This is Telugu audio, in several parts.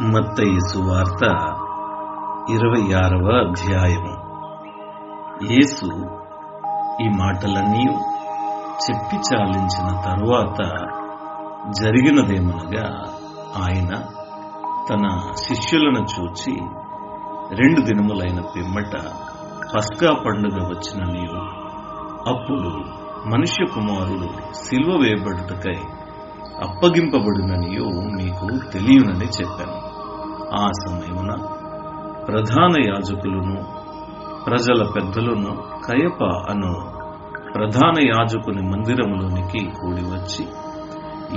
మత్తయి సువార్త 26వ అధ్యాయము. యేసు ఈ మాటలన్నీ చెప్పి చాలించిన తరువాత జరిగినదేమనగా, ఆయన తన శిష్యులను చూచి, 2 దినములైన పిమ్మట పస్కా పండుగ వచ్చిననియు, అప్పుడు మనుష్య కుమారుడు సిలువ వేయబడుటకై అప్పగింపబడుననియు మీకు తెలియనని చెప్పాను. ఆ సమయమున ప్రధాన యాజకులను ప్రజల పెద్దలను కయప అను ప్రధాన యాజకుని మందిరములోనికి కూడి వచ్చి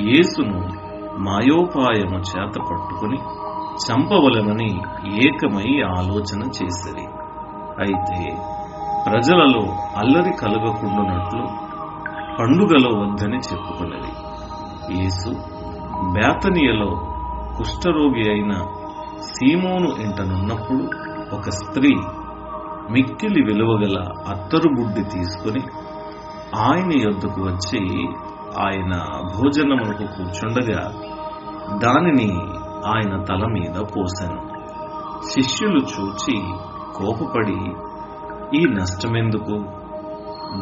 యేసును మాయోపాయము చేత పట్టుకుని చంపవలనని ఏకమై ఆలోచన చేసిరి. అయితే ప్రజలలో అల్లరి కలగకుండునట్లు పండుగలో వద్దని చెప్పుకున్నది. యేసు బేతనియలో కుష్ఠరోగి అయిన సీమోను ఇంటనున్నప్పుడు ఒక స్త్రీ మిక్కిలి విలువగల అత్తరు బుడ్డి తీసుకుని ఆయన యొద్దకు వచ్చి ఆయన భోజనమునకు కూర్చుండగా దానిని ఆయన తల మీద పోసెను. శిష్యులు చూచి కోపపడి, ఈ నష్టమెందుకు?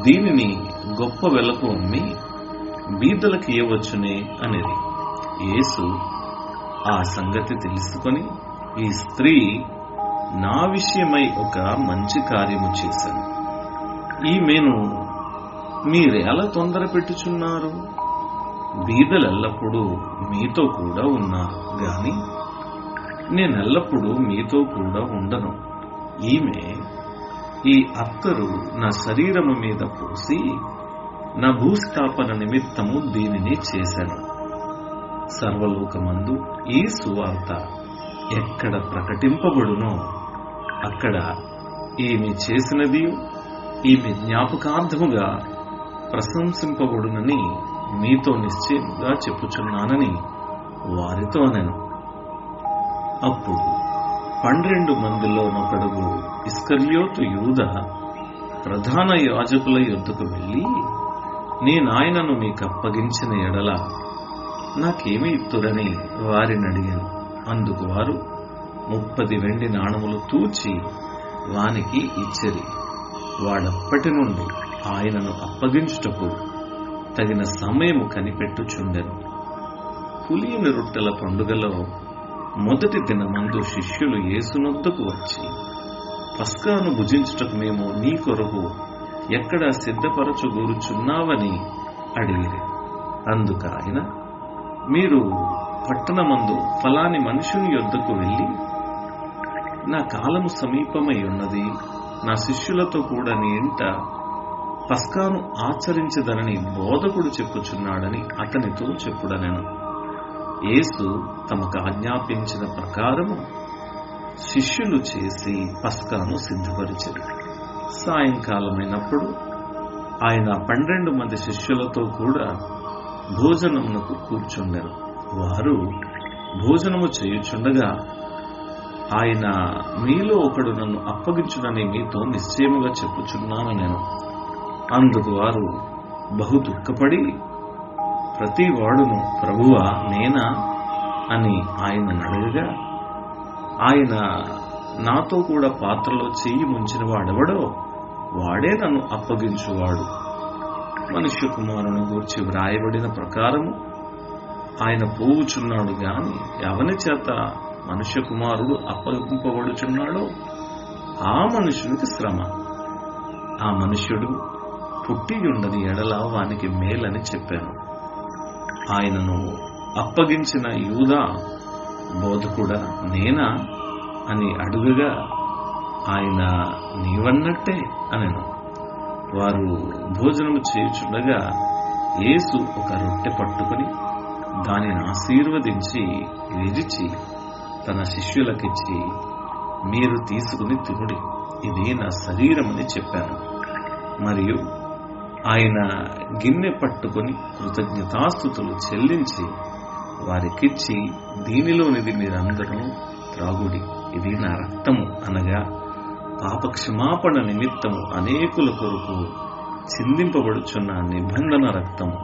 దీనిని గొప్ప వెలకు అమ్మి బీదలకు ఇవ్వవచ్చునే అనేది. యేసు ఆ సంగతి తెలుసుకొని, ఈ స్త్రీ నా విషయమై ఒక మంచి కార్యము చేశాను. ఈమెను మీరెలా తొందర పెట్టుచున్నారు? బీదలెల్లప్పుడూ మీతో కూడా ఉన్నారు గాని నేనెల్లప్పుడూ మీతో కూడా ఉండను. ఈమె ఈ అత్తరు నా శరీరము మీద పోసి నా భూస్థాపన నిమిత్తము దీనిని చేశాను. సర్వలోకమందు ఈ సువార్త ఎక్కడ ప్రకటింపబడునో అక్కడ ఈమె చేసినది ఈమె జ్ఞాపకార్థముగా ప్రశంసింపబడునని మీతో నిశ్చయముగా చెప్పుచున్నానని వారితో అనెను. అప్పుడు 12 మందిలోనొకడు ఇస్కర్యోతు యూదా ప్రధాన యాజకుల యొద్దకు వెళ్ళి, నేనాయనను మీకు అప్పగించిన ఎడల నాకేమి ఇత్తురని వారిని అడిగాను. అందుకు వారు 30 వెండి నాణములు తూచి వానికి ఇచ్చిరి. వాడప్పటి నుండి ఆయనను అప్పగించుటకు తగిన సమయము కనిపెట్టుచుండెను. పులియని రొట్టెల పండుగలో మొదటి దినమందు శిష్యులు యేసునొద్దకు వచ్చి, పస్కాను భుజించుటకు మేము నీ కొరకు ఎక్కడ సిద్ధపరచగూరుచున్నావని అడిగిరి. అందుకు ఆయన, మీరు పట్టణమందు ఫలాని మనుషుని యొద్దకు వెళ్ళి, నా కాలము సమీపమై ఉన్నది, నా శిష్యులతో కూడా నీ ఇంట పస్కాను ఆచరించదనని బోధకుడు చెప్పుచున్నాడని అతనితో చెప్పుడనెను. యేసు తమకు ఆజ్ఞాపించిన ప్రకారము శిష్యులు చేసి పస్కాను సిద్ధపరిచారు. సాయంకాలమైనప్పుడు ఆయన 12 మంది శిష్యులతో కూడా భోజనమునకు కూర్చుండెను. వారు భోజనము చేయుచుండగా ఆయన, మీలో ఒకడు నన్ను అప్పగించునని మీతో నిశ్చయముగా చెప్పుచున్నాను నేను. అందుకు వారు బహు దుఃఖపడి, ప్రతి వాడును ప్రభువా నేనా అని ఆయన అడగగా, ఆయన, నాతో కూడా పాత్రలో చెయ్యి ముంచిన వాడెవడో వాడే నన్ను అప్పగించువాడు. మనుష్య కుమారుని గూర్చి వ్రాయబడిన ప్రకారము ఆయన పోవుచున్నాడు గాని ఎవని చేత మనుష్య కుమారుడు అప్పగింపబడుచున్నాడో ఆ మనుషునికి శ్రమ. ఆ మనుష్యుడు పుట్టియుండని ఎడల వానికి మేలని చెప్పాను. ఆయనను అప్పగించిన యూదా, బోధకుడా నేనా అని అడుగగా ఆయన, నీవన్నట్టే అనెను. వారు భోజనము చేయుచుండగా యేసు ఒక రొట్టె పట్టుకుని దానిని ఆశీర్వదించి విరిచి తన శిష్యులకిచ్చి, మీరు తీసుకుని తినుడి, ఇది నా శరీరమని చెప్పాను. మరియు ఆయన గిన్నె పట్టుకుని కృతజ్ఞతాస్తుతులు చెల్లించి వారికిచ్చి, దీనిలోనిది మీరందరూ త్రాగుడి, ఇది నా రక్తము, అనగా పాపక్షమాపణ నిమిత్తము అనేకుల కొరకు చిందింపబడుచున్న నిబంధన రక్తము.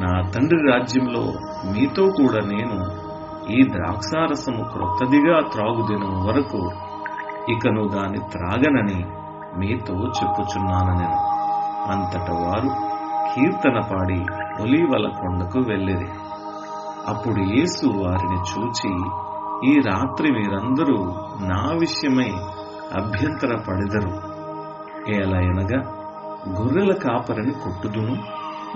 నా తండ్రి రాజ్యంలో మీతో కూడా నేను ఈ ద్రాక్షారసము క్రొత్తదిగా త్రాగుదినము వరకు ఇకను దాన్ని త్రాగనని మీతో చెప్పుచున్నానెను. అంతట వారు కీర్తన పాడి ఒలీవల కొండకు వెళ్ళిరి. అప్పుడు యేసు వారిని చూచి, ఈ రాత్రి మీరందరూ నా విషయమై అభ్యంతరపడెదరు. ఏలయనగా గొర్రెల కాపరిని కొట్టుదును,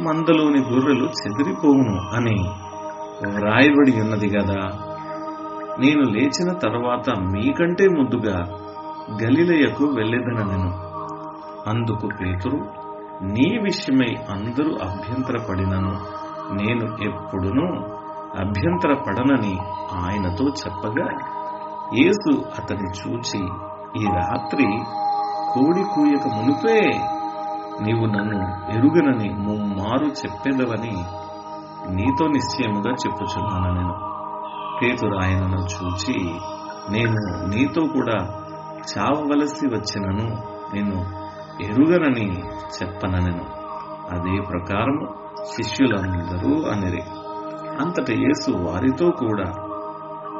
మందలోని గొర్రెలు చెదిరిపోవును అని వ్రాయబడి ఉన్నది గదా. నేను లేచిన తర్వాత మీకంటే ముందుగా గలిలయకు వెళ్ళెదనెను. అందుకు పేతురు, నీ విషయమై అందరూ అభ్యంతరపడినను నేను ఎప్పుడునూ అభ్యంతరపడనని ఆయనతో చెప్పగా, యేసు అతన్ని చూచి, ఈ రాత్రి కోడి కూయక మునుపే నీవు నన్ను ఎరుగనని ముమ్మారు చెప్పేదవని నీతో నిశ్చయముగా చెప్పుచున్నాను నేను. పేతురు ఆయనను చూచి, నేను నీతో కూడా చావవలసి వచ్చినను నిన్ను ఎరుగనని చెప్పననెను. అదే ప్రకారము శిష్యులందరూ అనిరి. అంతట యేసు వారితో కూడా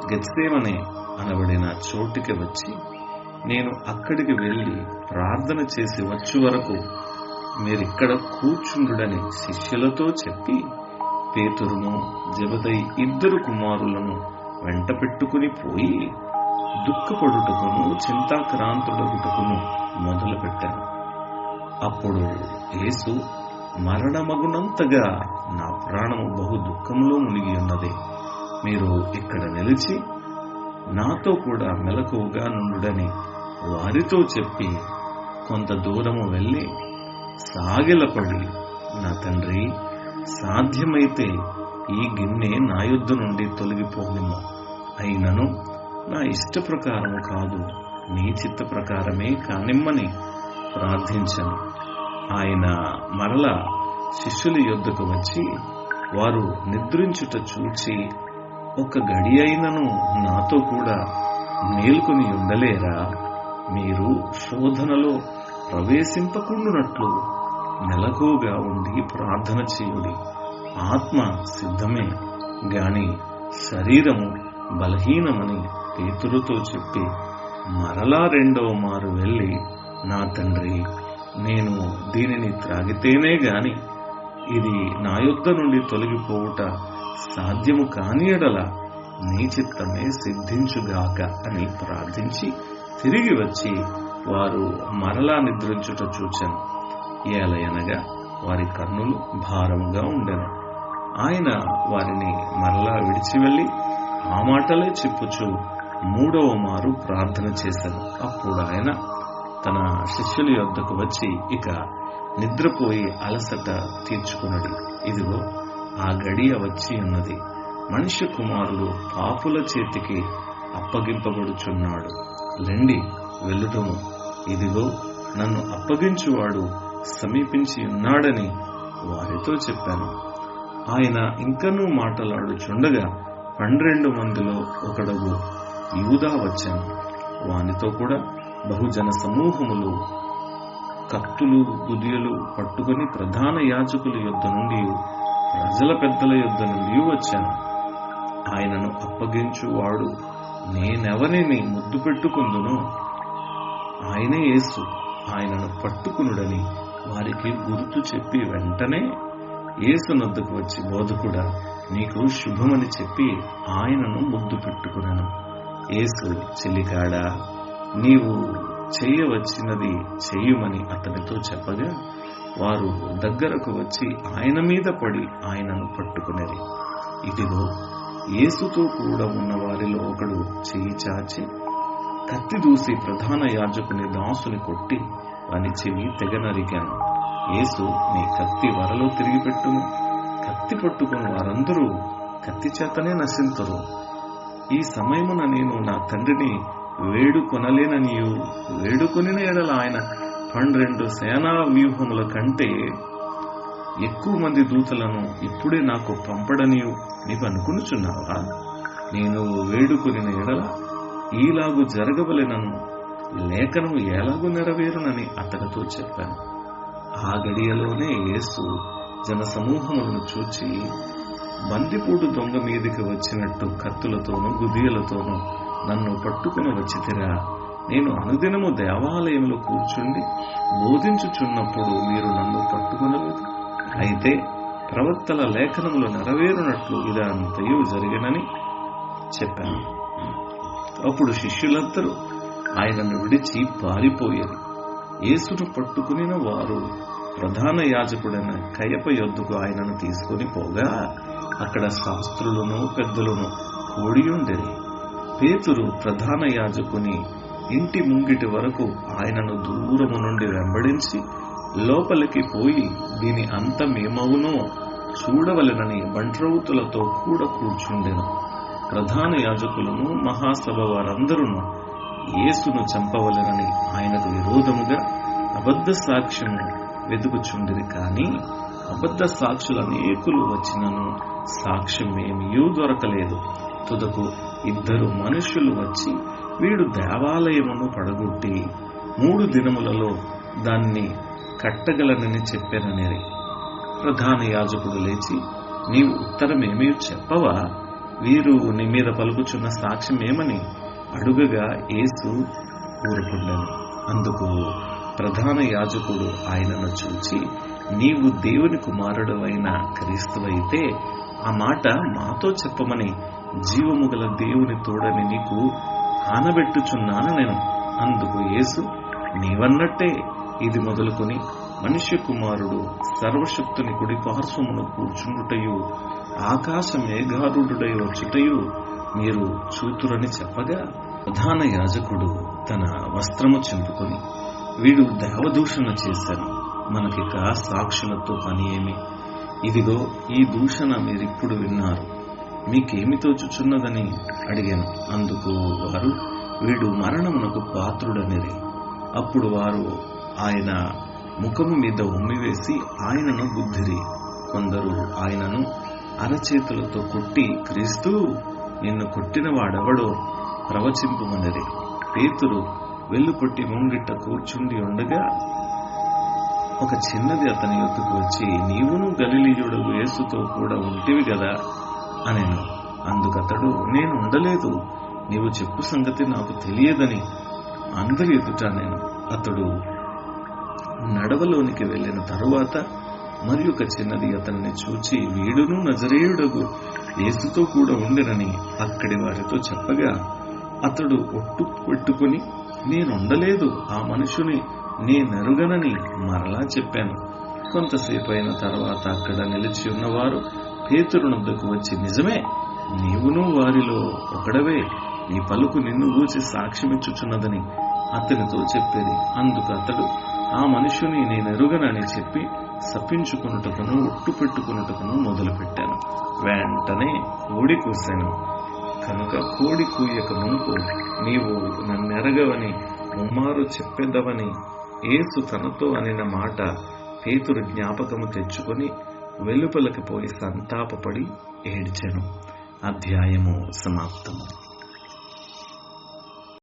గెత్సేమనే అనబడిన చోటికి వచ్చి, నేను అక్కడికి వెళ్లి ప్రార్థన చేసి వచ్చే వరకు మీరిక్కడ కూర్చుండుడని శిష్యులతో చెప్పి, పేతురును జెబెదయి ఇద్దరు కుమారులను వెంట పెట్టుకుని పోయి దుఃఖపడుటకును చింతాక్రాంతుడగుటకును మొదలుపెట్టాను. అప్పుడు యేసు, మరణమగునంతగా నా ప్రాణము బహు దుఃఖంలో మునిగి ఉన్నది. మీరు ఇక్కడ నిలిచి నాతో కూడా మెలకువగా నుండుడని వారితో చెప్పి కొంత దూరము వెళ్ళి సాగిలపడి, నా తండ్రి, సాధ్యమైతే ఈ గిన్నె నా యొద్ద నుండి తొలగిపోనిమ్ము. అయినను నా ఇష్ట ప్రకారము కాదు, నీ చిత్త ప్రకారమే కానిమ్మని ప్రార్థించను. ఆయన మరలా శిష్యుల యొద్దకు వచ్చి వారు నిద్రించుట చూచి, ఒక గడి అయినను నాతో కూడా మేల్కొని ఉండలేరా? మీరు శోధనలో ప్రవేశింపకుండునట్లు మెలకువగా ఉండి ప్రార్థన చేయుడి. ఆత్మ సిద్ధమే గాని శరీరము బలహీనమని పేతురుతో చెప్పి మరలా రెండవ మారు వెళ్ళి, నా తండ్రి, నేను దీనిని త్రాగితేనే గాని ఇది నా యొద్ద నుండి తొలగిపోవుట సాధ్యము కాని ఎడల నీ చిత్తమే సిద్ధించుగాక అని ప్రార్థించి తిరిగి వచ్చి వారు మరలా నిద్రించుట చూచెను. ఏలయనగా వారి కన్నులు భారముగా ఉండెను. ఆయన వారిని మరలా విడిచి వెళ్లి ఆ మాటలే చెప్పుచు మూడవ మారు ప్రార్థన చేశాను. అప్పుడు ఆయన తన శిష్యుల యొద్దకు వచ్చి, ఇక నిద్రపోయి అలసట తీర్చుకున్నది. ఇదిగో ఆ గడియ వచ్చి ఉన్నది. మనిషి కుమారుడు పాపుల చేతికి అప్పగింపబడుచున్నాడు. లెండి, వెళ్ళుదుము. ఇదిగో నన్ను అప్పగించువాడు సమీపించి ఉన్నాడని వారితో చెప్పాను. ఆయన ఇంకనూ మాటలాడుచుండగా 12 మందిలో ఒకడగు యూదా వచ్చాను. వానితో కూడా బహుజన సమూహములు కత్తులు గుదియలు పట్టుకుని ప్రధాన యాజకుల యొద్ద నుండి ప్రజల పెద్దల యొద్ద నుండి వచ్చాను. ఆయనను అప్పగించువాడు నేనెవరిని ముద్దు పెట్టుకుందునో ఆయనే యేసు. ఆయనను పట్టుకునుడని వారికి గుర్తు చెప్పి వెంటనే యేసు నొద్దకు వచ్చి, బోధకుడా, నీకు శుభమని చెప్పి ఆయనను ముద్దు పెట్టుకున్నాను. యేసు, చెలికాడా, నీవు చేయవచ్చినది చేయుమని అతనితో చెప్పగా వారు దగ్గరకు వచ్చి ఆయన మీద పడి ఆయనను పట్టుకునేది. ఇదిగో యేసుతో కూడా ఉన్న వారిలో ఒకడు చెయ్యి చాచి కత్తి దూసి ప్రధాన యాజకుని దాసుని కొట్టి వాని చెవి తెగ నరికాను. యేసు, నీ కత్తి వరలో తిరిగి పెట్టుము. కత్తి పట్టుకుని వారందరూ కత్తి చేతనే నశింతురు. ఈ సమయమున నేను నా తండ్రిని వేడుకొనలేననియు, వేడుకొనిన ఎడల ఆయన 12 సేనా వ్యూహముల కంటే ఎక్కువ మంది దూతలను ఇప్పుడే నాకు పంపడనియు నీవు అనుకునుచున్నావా? నేను వేడుకొనిన ఎడల ఈలాగు జరగవలెనను లేఖనం ఎలాగూ నెరవేరునని అతనితో చెప్పాను. ఆ గడియలోనే యేసు జన సమూహములను చూచి బందిపోటు దొంగ మీదికి వచ్చినట్టు కత్తులతోనూ గుదియలతోనూ నన్ను పట్టుకుని వచ్చితిరా? నేను అనుదినము దేవాలయంలో కూర్చుండి బోధించుచున్నప్పుడు మీరు నన్ను పట్టుకునలేదు. అయితే ప్రవక్తల లేఖనములు నెరవేరునట్లు ఇదంతయు జరిగినని చెప్పాను. అప్పుడు శిష్యులందరూ ఆయనను విడిచి పారిపోయేది. యేసును పట్టుకునిన వారు ప్రధాన యాజకుడైన కయప యొద్దకు ఆయనను తీసుకుని పోగా అక్కడ శాస్త్రులను పెద్దలను కూడియుండెరి. పేతురు ప్రధాన యాజకుని ఇంటి ముంగిటి వరకు ఆయనను దూరము నుండి వెంబడించి లోపలికి పోయి దీని అంతమేమవునో చూడవలెనని బంట్రౌతులతో కూడా కూర్చుండెను. ప్రధాన యాజకులను మహాసభ వారందరూ యేసును చంపవలెనని ఆయనకు విరోధముగా అబద్ధ సాక్ష్యము వెతుకుచుండిరి. కాని అబద్ధ సాక్షులు అనేకులు వచ్చినను సాక్ష్యమేమీ దొరకలేదు. తుదకు 2 మనుష్యులు వచ్చి వీడు దేవాలయమును పడగొట్టి 3 దినములలో దాన్ని కట్టగలనని చెప్పాననేది. ప్రధాన యాజకుడు లేచి, నీవు ఉత్తరమేమీ చెప్పవా? వీరు నీ మీద పలుకుచున్న సాక్ష్యమేమని అడుగగా యేసు ఊరుకుండెను. అందుకు ప్రధాన యాజకుడు ఆయనను చూచి, నీవు దేవుని కుమారుడు అయిన క్రీస్తువైతే ఆ మాట మాతో చెప్పమని జీవము గల దేవుని తోడని నీకు ఆనబెట్టుచున్నాను నేను. అందుకు యేసు, నీవన్నట్టే ఇది మొదలుకొని మనుష్య కుమారుడు సర్వశక్తుని కుడి పార్శ్వమును కూర్చుండుటయు ఆకాశ మేఘారుడై వచ్చుటయు మీరు చూతురని చెప్పగా ప్రధాన యాజకుడు తన వస్త్రము చింపుకొని, వీడు దేవదూషణ చేశాను, మనకిక సాక్షులతో పని ఏమి? ఇదిగో ఈ దూషణ మీరిప్పుడు విన్నారు, మీకేమి తోచుచున్నదని అడిగాను. అందుకు వారు, వీడు మరణమునకు పాత్రుడనిది. అప్పుడు వారు ఆయన ముఖము మీద ఉమ్మివేసి ఆయనను గుద్దిరి. కొందరు ఆయనను అరచేతులతో కొట్టి, క్రీస్తు, నిన్ను కొట్టిన వాడెవడో ప్రవచింపుమనిరి. పేతురు వెల్లుపొట్టి ముంగిట కూర్చుండి ఉండగా ఒక చిన్నది అతని యొద్దకు వచ్చి, నీవును గలిలీయుడు యేసుతో కూడా ఉంటివి గదా అనెను. అందుకతడు, నేను ఉండలేదు, నీవు చెప్పు సంగతి నాకు తెలియదని అందరి ఎదుట నేను. అతడు నడవలోనికి వెళ్ళిన తరువాత మరి ఒక చిన్నది అతన్ని చూచి, వీడును నజరేయుడగు యేసుతో కూడా ఉండినని అక్కడి వారితో చెప్పగా అతడు ఒట్టు పెట్టుకుని, నేనుండలేదు, ఆ మనుషుని నేనెరుగనని మరలా చెప్పాను. కొంతసేపు అయిన తర్వాత అక్కడ నిలిచి ఉన్నవారు పేతురునొద్దకు వచ్చి, నిజమే, నీవును వారిలో ఒకడవే, నీ పలుకు నిన్ను గూర్చి సాక్ష్యమిచ్చుచున్నదని అతనితో చెప్పేది. అందుకు అతడు, ఆ మనుషుని నేనెరుగనని చెప్పి శపించుకున్నటకును ఒట్టు పెట్టుకున్నటకును మొదలుపెట్టాను. వెంటనే కోడి కూశాను. కనుక కోడి కూయక మునుపు నీవు నన్నెరగవని ముమ్మారు చెప్పేదవని యేసు తనతో అనిన మాట పేతురు జ్ఞాపకము తెచ్చుకొని వెలుపలకి పోయి సంతాపపడి ఏడ్చెను. అధ్యాయము సమాప్తము.